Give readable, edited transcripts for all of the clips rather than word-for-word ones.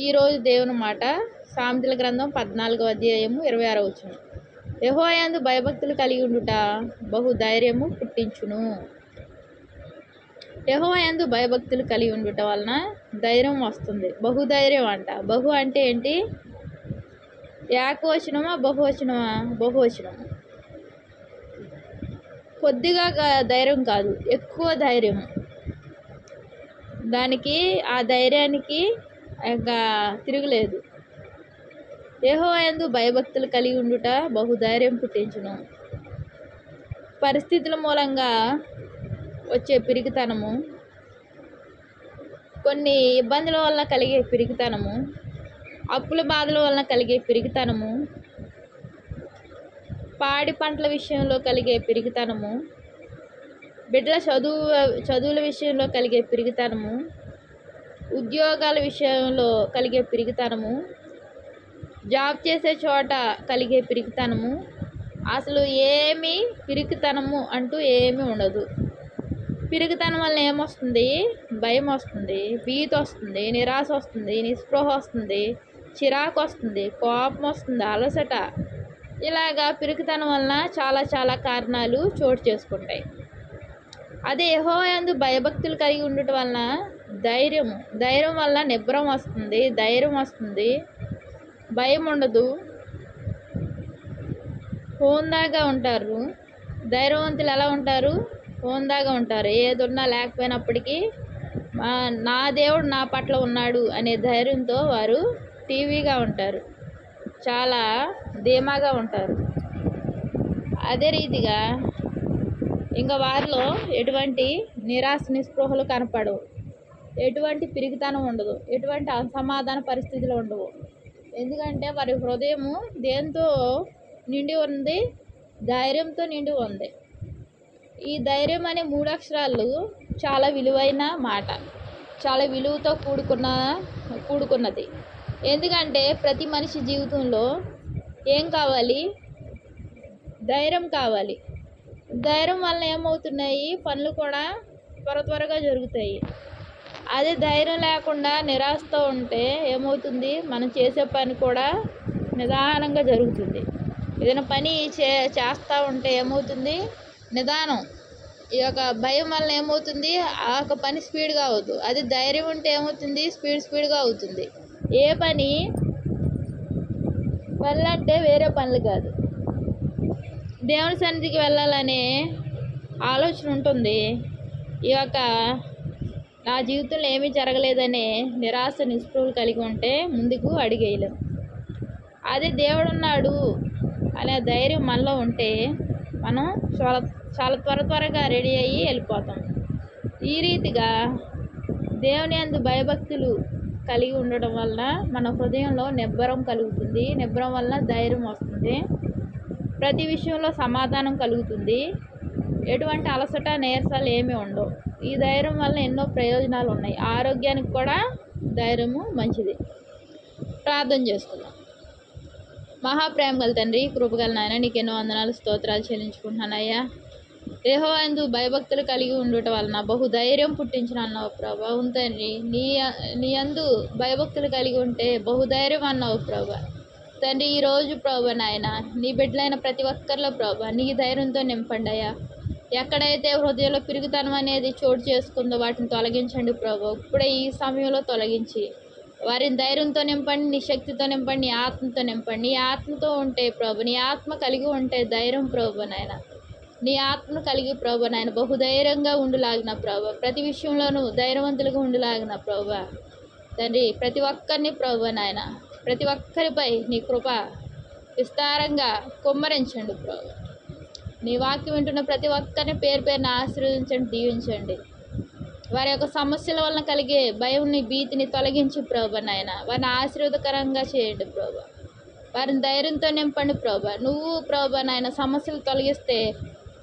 ఈరోజు దేవుని మాట సామెతల గ్రంథం 14వ అధ్యాయము 26వ వచనం. యెహోవాయందు భయభక్తులు కలిగి ఉండుట బహు ధైర్యము పుట్టించును. యెహోవాయందు భయభక్తులు కలిగి ఉండుట వలన ధైర్యం వస్తుంది. బహుధైర్యం అంట. బహు అంటే ఏంటి? ఏకవచనమా బహువచనమా? బహువచనము. కొద్దిగా ధైర్యం కాదు, ఎక్కువ ధైర్యం. దానికి ఆ ధైర్యానికి ఇంకా తిరుగులేదు. యెహోవాయందు భయభక్తులు కలిగి ఉండుట బహుధైర్యం పుట్టించును. పరిస్థితుల మూలంగా వచ్చే పిరికితనము, కొన్ని ఇబ్బందుల వలన కలిగే పిరికితనము, అప్పుల బాధల వలన కలిగే పిరికితనము, పాడి పంటల విషయంలో కలిగే పిరికితనము, బిడ్డల చదువుల విషయంలో కలిగే పిరికితనము, ఉద్యోగాల విషయంలో కలిగే పిరికితనము, జాబ్ చేసే చోట కలిగే పిరికితనము, అసలు ఏమీ పిరికితనము అంటూ ఏమీ ఉండదు. పిరికితనం వల్ల ఏమొస్తుంది? భయం వస్తుంది, భీతి వస్తుంది, నిరాశ వస్తుంది, నిస్పృహ వస్తుంది, చిరాకు వస్తుంది, కోపం వస్తుంది, అలసట. ఇలాగా పిరికితనం వలన చాలా కారణాలు చోటు చేసుకుంటాయి. అదే యెహోవాయందు భయభక్తులు కలిగి ఉండటం వలన ధైర్యం వల్ల నిబ్బరం వస్తుంది, ధైర్యం వస్తుంది, భయం ఉండదు, హోందాగా ఉంటారు. ధైర్యవంతులు ఎలా ఉంటారు? హోందాగా ఉంటారు. ఏదున్నా లేకపోయినప్పటికీ నా దేవుడు నా పట్ల ఉన్నాడు అనే ధైర్యంతో వారు టీవీగా ఉంటారు, చాలా ధీమాగా ఉంటారు. అదే రీతిగా ఇంకా వారిలో ఎటువంటి నిరాశ నిస్పృహలు కనపడవు, ఎటువంటి పిరికితనం ఉండదు, ఎటువంటి అసమాధాన పరిస్థితులు ఉండవు. ఎందుకంటే వారి హృదయము దేంతో నిండి ఉంది? ధైర్యంతో నిండి ఉంది. ఈ ధైర్యం అనే 3 అక్షరాలు చాలా విలువైన మాట, చాలా విలువతో కూడుకున్నది. ఎందుకంటే ప్రతి మనిషి జీవితంలో ఏం కావాలి? ధైర్యం కావాలి. ధైర్యం వలన ఏమవుతున్నాయి? పనులు కూడా త్వరగా జరుగుతాయి. అదే ధైర్యం లేకుండా నిరాశతో ఉంటే ఏమవుతుంది? మనం చేసే పని కూడా నిదానంగా జరుగుతుంది. ఏదైనా పని చేస్తూ ఉంటే ఏమవుతుంది? నిదానం. ఈ యొక్క భయం వలన ఏమవుతుంది? ఆ యొక్క పని స్పీడ్గా అవ్వదు. అదే ధైర్యం ఉంటే ఏమవుతుంది? స్పీడ్గా అవుతుంది. ఏ పని వెళ్ళంటే వేరే పనులు కాదు, దేవుని సన్నిధికి వెళ్ళాలనే ఆలోచన ఉంటుంది. ఈ యొక్క నా జీవితంలో ఏమీ జరగలేదనే నిరాశ నిస్పృహలు కలిగి ఉంటే ముందుకు అడిగేయలేం. అదే దేవుడున్నాడు అనే ధైర్యం మనలో ఉంటే మనం చాలా త్వరగా రెడీ అయ్యి వెళ్ళిపోతాం. ఈ రీతిగా దేవుని యందు భయభక్తులు కలిగి ఉండడం వలన మన హృదయంలో నిబ్బరం కలుగుతుంది. నిబ్బరం వలన ధైర్యం వస్తుంది. ప్రతి విషయంలో సమాధానం కలుగుతుంది. ఎటువంటి అలసట నీరసాలు ఏమీ ఉండవు. ఈ ధైర్యం వల్ల ఎన్నో ప్రయోజనాలు ఉన్నాయి. ఆరోగ్యానికి కూడా ధైర్యము మంచిది. ప్రార్థన చేసుకుందాం. మహాప్రేమ గల తండ్రి, కృపగల నాయన, నీకు ఎన్నో వందనాలు స్తోత్రాలు చెల్లించుకుంటున్నానయ్యా. యెహోవాయందు భయభక్తులు కలిగి ఉండటం వలన బహుధైర్యం పుట్టించిన అన్నావు ప్రభా. తండ్రి, నీ యందు భయభక్తులు కలిగి ఉంటే బహుధైర్యం అన్నావు ప్రభా. తండ్రి, ఈరోజు ప్రభా నాయన, నీ బిడ్డలైన ప్రతి ఒక్కరిలో ప్రభా నీ ధైర్యంతో నింపండి అయ్యా. ఎక్కడైతే హృదయంలో పిరుగుతనం అనేది చోటు చేసుకుందో వాటిని తొలగించండి ప్రభా. ఇప్పుడే ఈ సమయంలో తొలగించి వారిని ధైర్యంతో నింపండి, నీ శక్తితో నింపండి, నీ ఆత్మతో నింపండి. నీ ఆత్మతో ఉంటే ప్రభు, నీ ఆత్మ కలిగి ఉంటే ధైర్యం ప్రభు నాయన. నీ ఆత్మను కలిగి ప్రభు నాయన బహుధైర్యంగా ఉండులాగిన ప్రభు, ప్రతి విషయంలోనూ ధైర్యవంతులుగా ఉండులాగిన ప్రభు. తండ్రి, ప్రతి ఒక్కరిని ప్రభు నాయన, ప్రతి ఒక్కరిపై నీ కృప విస్తారంగా కుమ్మరించండి ప్రభు. నీ వాక్యం వింటున్న ప్రతి ఒక్కరిని పేరున ఆశీర్వదించండి, దీవించండి. వారి యొక్క సమస్యల వలన కలిగే భయంని, భీతిని తొలగించి ప్రభు నాయన వారిని ఆశీర్వాదకరంగా చేయండి ప్రభు. వారిని ధైర్యంతో నింపండి ప్రభు. నువ్వు ప్రభు నాయన సమస్యలు తొలగిస్తే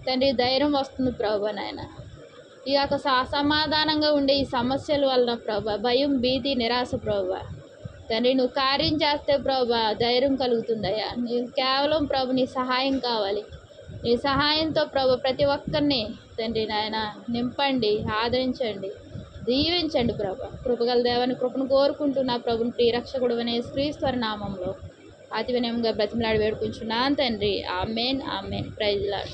తండ్రి ధైర్యం వస్తుంది ప్రభు నాయన. ఈ యొక్క అసమాధానంగా ఉండే ఈ సమస్యల వలన ప్రభు భయం, భీతి, నిరాశ ప్రభు తండ్రి నువ్వు కార్యం చేస్తే ప్రభు ధైర్యం కలుగుతుందయ్యా. నీవు కేవలం ప్రభు నీ సహాయం కావాలి. నీ సహాయంతో ప్రభు ప్రతి ఒక్కరిని తండ్రి నాయన నింపండి, ఆదరించండి. దీవించండి ప్రభా. కృపగల దేవాన్ని కృపను కోరుకుంటూ నా ప్రభుని ప్రియరక్షకుడు అనే శ్రీశ్వర నామంలో అతి వినయంగా బ్రతిమలాడి వేడుకుంటున్నాను తండ్రి. Amen amen. Praise lord.